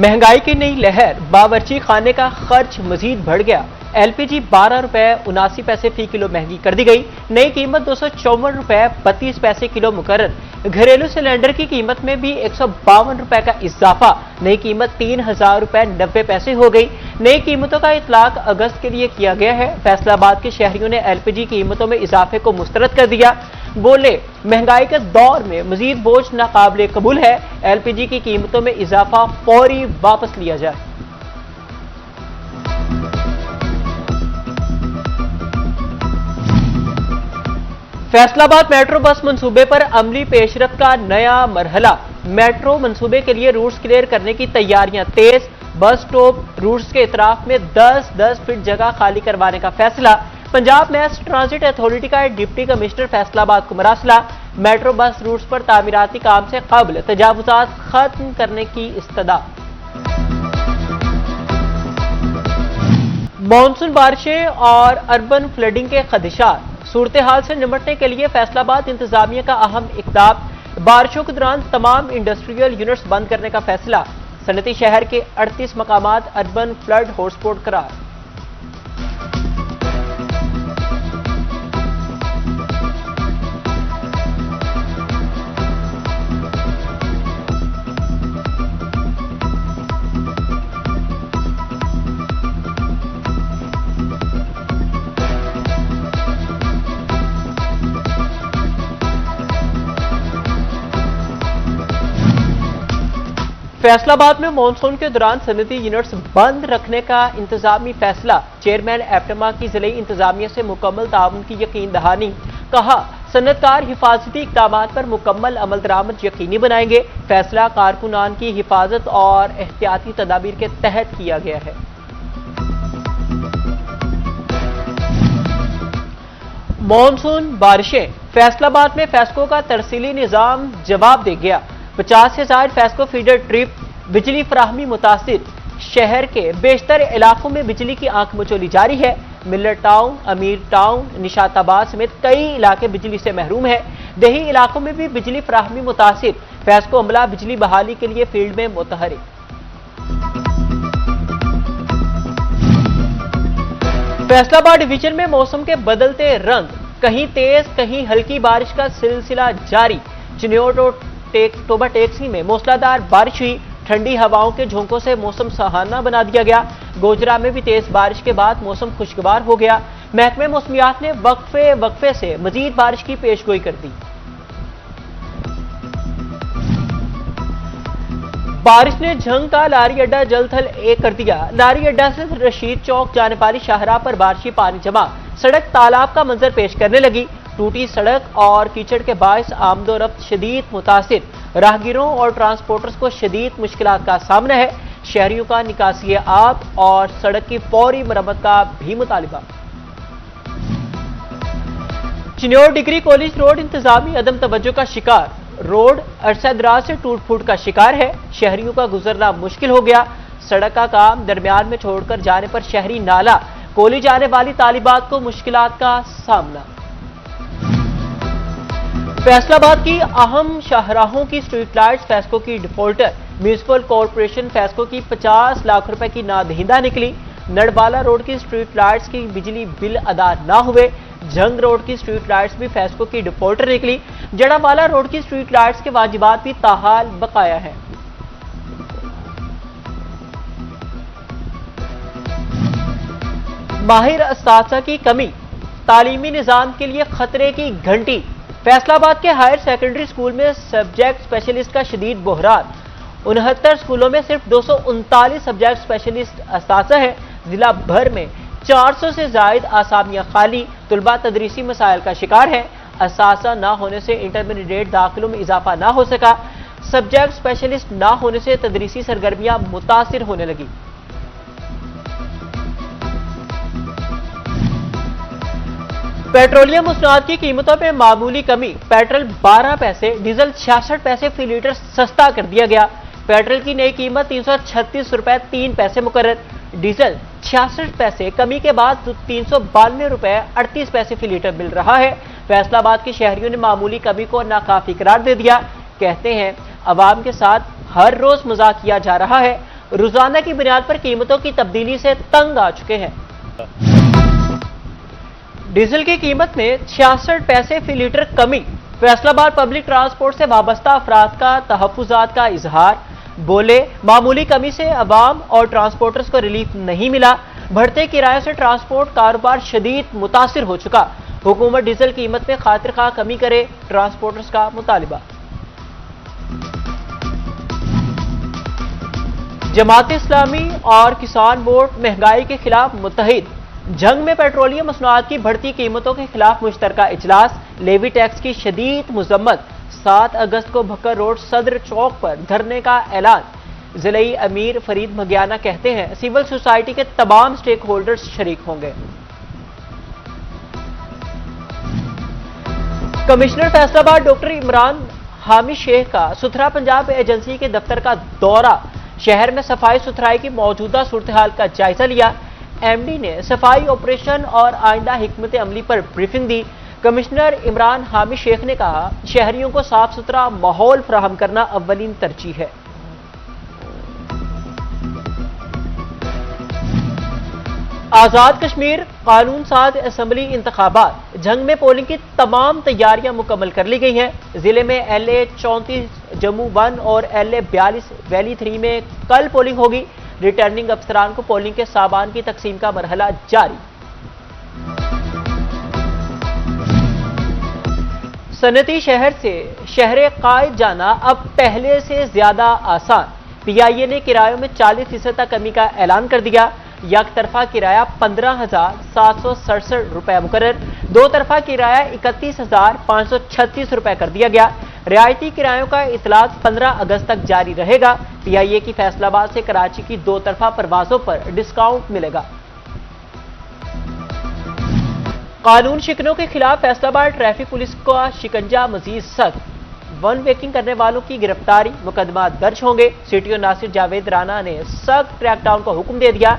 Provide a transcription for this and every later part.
महंगाई की नई लहर, बावर्ची खाने का खर्च मजीद बढ़ गया। एलपीजी 12 रुपए 79 पैसे फी किलो महंगी कर दी गई। नई कीमत 254 रुपए 32 पैसे किलो मुकर्रर। घरेलू सिलेंडर की कीमत में भी 152 रुपए का इजाफा। नई कीमत 3000 रुपए 90 पैसे हो गई। नई कीमतों का इतलाक अगस्त के लिए किया गया है। फैसलाबाद के शहरियों ने एलपीजी कीमतों में इजाफे को मुस्तरद कर दिया। बोले, महंगाई के दौर में मजीद बोझ नाकाबिले कबूल है। एलपीजी की कीमतों में इजाफा फौरी वापस लिया जाए। फैसलाबाद मेट्रो बस मंसूबे पर अमली पेशरफ का नया मरहला। मेट्रो मंसूबे के लिए रूट्स क्लियर करने की तैयारियां तेज। बस स्टॉप रूट्स के इतराफ में 10-10 फीट जगह खाली करवाने का फैसला। पंजाब मैस ट्रांजिट अथॉरिटी का डिप्टी कमिश्नर फैसलाबाद को मरासला। मेट्रो बस रूट्स पर तामीराती काम से कबल तजावुजात खत्म करने की इस्तदा। मानसून बारिशें और अर्बन फ्लडिंग के खदशात। सूरत हाल से निपटने के लिए फैसलाबाद इंतजामिया का अहम इक़दाम। बारिशों के दौरान तमाम इंडस्ट्रियल यूनिट्स बंद करने का फैसला। सनती शहर के 38 मकामात अर्बन फ्लड हॉटस्पॉट करार। फैसलाबाद में मानसून के दौरान सनती यूनिट्स बंद रखने का इंतजामी फैसला। चेयरमैन एप्टमा की जिले इंतजामिया से मुकम्मल ताउन की यकीन दहानी। कहा, सनतकार हिफाजती इक़दाम पर मुकम्मल अमल दरामद यकीनी बनाएंगे। फैसला कारकुनान की हिफाजत और एहतियाती तदाबीर के तहत किया गया है। मानसून बारिशें। फैसलाबाद में फैस्को का तरसीली निजाम जवाब दे गया। 50,000 फैस्को फीडर ट्रिप। बिजली फराहमी मुतासिर। शहर के बेशतर इलाकों में बिजली की आंख मचोली जारी है। मिल्लर टाउन, अमीर टाउन, निशाताबाद समेत कई इलाके बिजली से महरूम है। देही इलाकों में भी बिजली फराहमी मुतासिर। फैस्को अमला बिजली बहाली के लिए फील्ड में मुतहरिक। फैसलाबाद डिवीजन में मौसम के बदलते रंग। कहीं तेज कहीं हल्की बारिश का सिलसिला जारी। चिन्योट और टोबा टैक्सी में मूसलाधार बारिश हुई। ठंडी हवाओं के झोंकों से मौसम सुहाना बना दिया गया। गोजरा में भी तेज बारिश के बाद मौसम खुशगवार हो गया। महकमे मौसमियात ने वक्फे से मजीद बारिश की पेशगोई कर दी। बारिश ने झंग का लारी अड्डा जलथल एक कर दिया। लारी अड्डा से रशीद चौक जाने वाली शाहराह पर बारिशी पानी जमा। सड़क तालाब का मंजर पेश करने लगी। टूटी सड़क और कीचड़ के बायस आमदोरफ्त शदीद मुतासिर। राहगीरों और ट्रांसपोर्टर्स को शदीद मुश्किलात का सामना है। शहरियों का निकासी आब और सड़क की फौरी मरम्मत का भी मुतालिबा। चिन्योर डिग्री कॉलेज रोड इंतजामी अदम तवज्जो का शिकार। रोड अरसा दराज से टूट फूट का शिकार है। शहरियों का गुजरना मुश्किल हो गया। सड़क का काम दरमियान में छोड़कर जाने पर शहरी नाला। कॉलेज आने वाली तालिबात को मुश्किलात का सामना। फैसलाबाद की अहम शाहराहों की स्ट्रीट लाइट्स फैस्को की डिफॉल्टर। म्यूनिसिपल कॉरपोरेशन फैस्को की 50 लाख रुपए की नादहिंदा निकली। नड़वाला रोड की स्ट्रीट लाइट्स की बिजली बिल अदा ना हुए। जंग रोड की स्ट्रीट लाइट्स भी फैस्को की डिफॉल्टर निकली। जड़ावाला रोड की स्ट्रीट लाइट्स के वाजिबात भी ताहाल बकाया है। माहिर अस्ताज़ा की कमी। तालीमी निजाम के लिए खतरे की घंटी। फैसलाबाद के हायर सेकेंडरी स्कूल में सब्जेक्ट स्पेशलिस्ट का शदीद बहरान। 69 स्कूलों में सिर्फ 239 सब्जेक्ट स्पेशलिस्ट अस्ताज़ा है। जिला भर में 400 से जायद आसामियां खाली। तुलबा तदरीसी मसाइल का शिकार है। अस्ताज़ा ना होने से इंटरमीडिएट दाखिलों में इजाफा ना हो सका। सब्जेक्ट स्पेशलिस्ट ना होने से तदरीसी सरगर्मियां मुतासिर होने लगी। पेट्रोलियम मसनूआत की कीमतों में मामूली कमी। पेट्रोल 12 पैसे, डीजल 66 पैसे फी लीटर सस्ता कर दिया गया। पेट्रोल की नई कीमत 336 रुपए 3 पैसे मुकर्रर। डीजल 66 पैसे कमी के बाद 392 रुपए 38 पैसे फी लीटर मिल रहा है। फैसलाबाद के शहरियों ने मामूली कमी को नाकाफी करार दे दिया। कहते हैं, अवाम के साथ हर रोज मजाक किया जा रहा है। रोजाना की बुनियाद पर कीमतों की तब्दीली से तंग आ चुके हैं। डीजल की कीमत में 66 पैसे फी लीटर कमी। फैसलाबाद पब्लिक ट्रांसपोर्ट से वाबस्ता अफराद का तहफ्फुजात का इजहार। बोले, मामूली कमी से अवाम और ट्रांसपोर्टर्स को रिलीफ नहीं मिला। बढ़ते किराए से ट्रांसपोर्ट कारोबार शदीद मुतासिर हो चुका। हुकूमत डीजल कीमत में खातिर खा कमी करे, ट्रांसपोर्टर्स का मुतालिबा। जमात इस्लामी और किसान बोर्ड महंगाई के खिलाफ मुत्तहिद। जंग में पेट्रोलियम मसनूआत की बढ़ती कीमतों के खिलाफ मुश्तरका इजलास। लेवी टैक्स की शदीद मुजम्मत। 7 अगस्त को भक्कर रोड सदर चौक पर धरने का ऐलान। जिलाई अमीर फरीद मगियाना कहते हैं, सिविल सोसाइटी के तमाम स्टेक होल्डर्स शरीक होंगे। कमिश्नर फैसलाबाद डॉक्टर इमरान हामी शेख का सुथरा पंजाब एजेंसी के दफ्तर का दौरा। शहर में सफाई सुथराई की मौजूदा सूरत हाल का जायजा लिया। एमडी ने सफाई ऑपरेशन और आइंदा हिकमत अमली पर ब्रीफिंग दी। कमिश्नर इमरान हामी शेख ने कहा, शहरियों को साफ सुथरा माहौल फराहम करना अव्वलीन तरजीह है। आजाद कश्मीर कानून साज असम्बली इंतखाबात। जंग में पोलिंग की तमाम तैयारियां मुकम्मल कर ली गई हैं। जिले में LA 34, जम्मू 1 और LA 42 वैली 3 में कल पोलिंग होगी। रिटर्निंग अफसरान को पोलिंग के सामान की तकसीम का मरहला जारी। सनती शहर से शहर कायद जाना अब पहले से ज्यादा आसान। PIA ने किरायों में 40% तक कमी का ऐलान कर दिया। एक तरफा किराया 15,767 रुपए मुकर्रर, दो तरफा किराया 31,536 रुपए कर दिया गया। रियायती किरायों का इतलाक 15 अगस्त तक जारी रहेगा। PIA की फैसलाबाद से कराची की 2 तरफा परवाजों पर डिस्काउंट मिलेगा। कानून शिकनों के खिलाफ फैसलाबाद ट्रैफिक पुलिस का शिकंजा मजीद सख्त। वन वेकिंग करने वालों की गिरफ्तारी, मुकदमा दर्ज होंगे। CTO नासिर जावेद राना ने सख्त क्रैकडाउन का हुक्म दे दिया।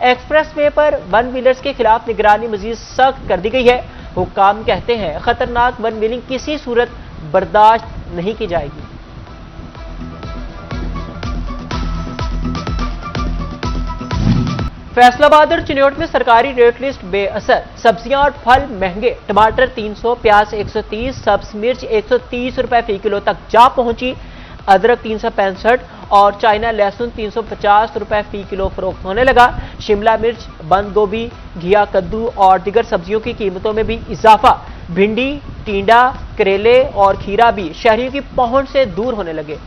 एक्सप्रेस वे पर वन व्हीलर्स के खिलाफ निगरानी मजीद सख्त कर दी गई है। हुक्काम कहते हैं, खतरनाक वन व्हीलिंग किसी सूरत बर्दाश्त नहीं की जाएगी। फैसलाबाद और चिन्योट में सरकारी रेट लिस्ट बेअसर। सब्जियां और फल महंगे। टमाटर 300, प्याज 130, सब्ज मिर्च 130 रुपए फी किलो तक जा पहुंची। अदरक 365 और चाइना लहसुन 350 रुपए फी किलो फरोख्त होने लगा। शिमला मिर्च, बंद गोभी, घिया, कद्दू और दीगर सब्जियों की कीमतों में भी इजाफा। भिंडी, टींडा, करेले और खीरा भी शहरियों की पहुंच से दूर होने लगे।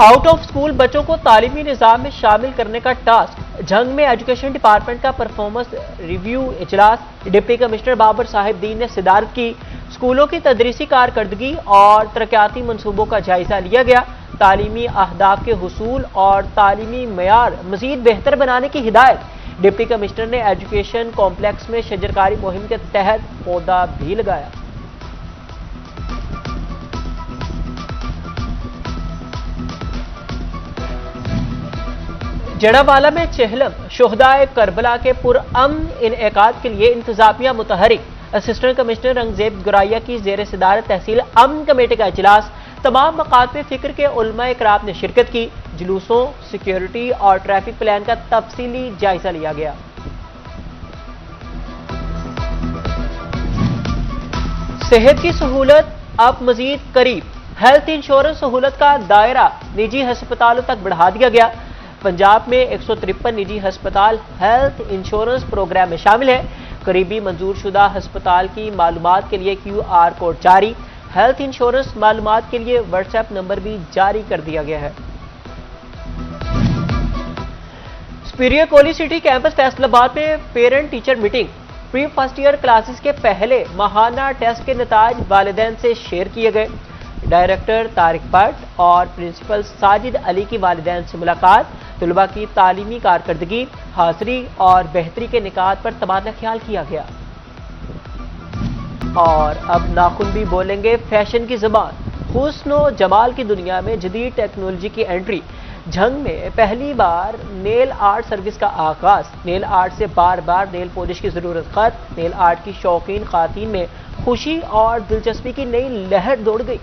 आउट ऑफ स्कूल बच्चों को तालीमी निज़ाम में शामिल करने का टास्क। जंग में एजुकेशन डिपार्टमेंट का परफॉर्मेंस रिव्यू इजलास। डिप्टी कमिश्नर बाबर साहिब दीन ने सिदारत की। स्कूलों की तदरीसी कारकर्दगी और तरक्याती मनसूबों का जायजा लिया गया। तालीमी अहदाफ के हुसूल और तालीमी मयार मजीद बेहतर बनाने की हिदायत। डिप्टी कमिश्नर ने एजुकेशन कॉम्प्लेक्स में शजरकारी मुहिम के तहत पौधा भी लगाया। जड़ावाला में चहलम। शुहदाए करबला के पुरअमन इनेकाद के लिए इंतजामिया मुतहरिक। असिस्टेंट कमिश्नर रंगजेब गुराइया की जेर सदारत तहसील अमन कमेटी का इजलास। तमाम मकातब फिक्र के उलमा इकराम ने शिरकत की। जुलूसों, सिक्योरिटी और ट्रैफिक प्लान का तफसीली जायजा लिया गया। सेहत की सहूलत अब मजीद करीब। हेल्थ इंश्योरेंस सहूलत का दायरा निजी अस्पतालों तक बढ़ा दिया गया। पंजाब में 153 निजी अस्पताल हेल्थ इंश्योरेंस प्रोग्राम में शामिल है। करीबी मंजूर शुदा अस्पताल की मालूमात के लिए QR कोड जारी। हेल्थ इंश्योरेंस मालूमात के लिए WhatsApp नंबर भी जारी कर दिया गया है। Superior college city campus Faisalabad में parent teacher meeting. Pre first year classes के पहले माहाना टेस्ट के नताज वालिदैन से शेयर किए गए। डायरेक्टर तारिक भट्ट और प्रिंसिपल साजिद अली की वालिदैन से मुलाकात। तलबा की तालीमी कारकर्दगी, हाजिरी और बेहतरी के निकात पर तबादला ख्याल किया गया। और अब नाखुन भी बोलेंगे फैशन की ज़बान। हुस्न और जमाल की दुनिया में जदीद टेक्नोलॉजी की एंट्री। झंग में पहली बार नेल आर्ट सर्विस का आगाज। नेल आर्ट से बार बार नेल पॉलिश की जरूरत खत्म। नेल आर्ट की शौकीन खातन में खुशी और दिलचस्पी की नई लहर दौड़ गई।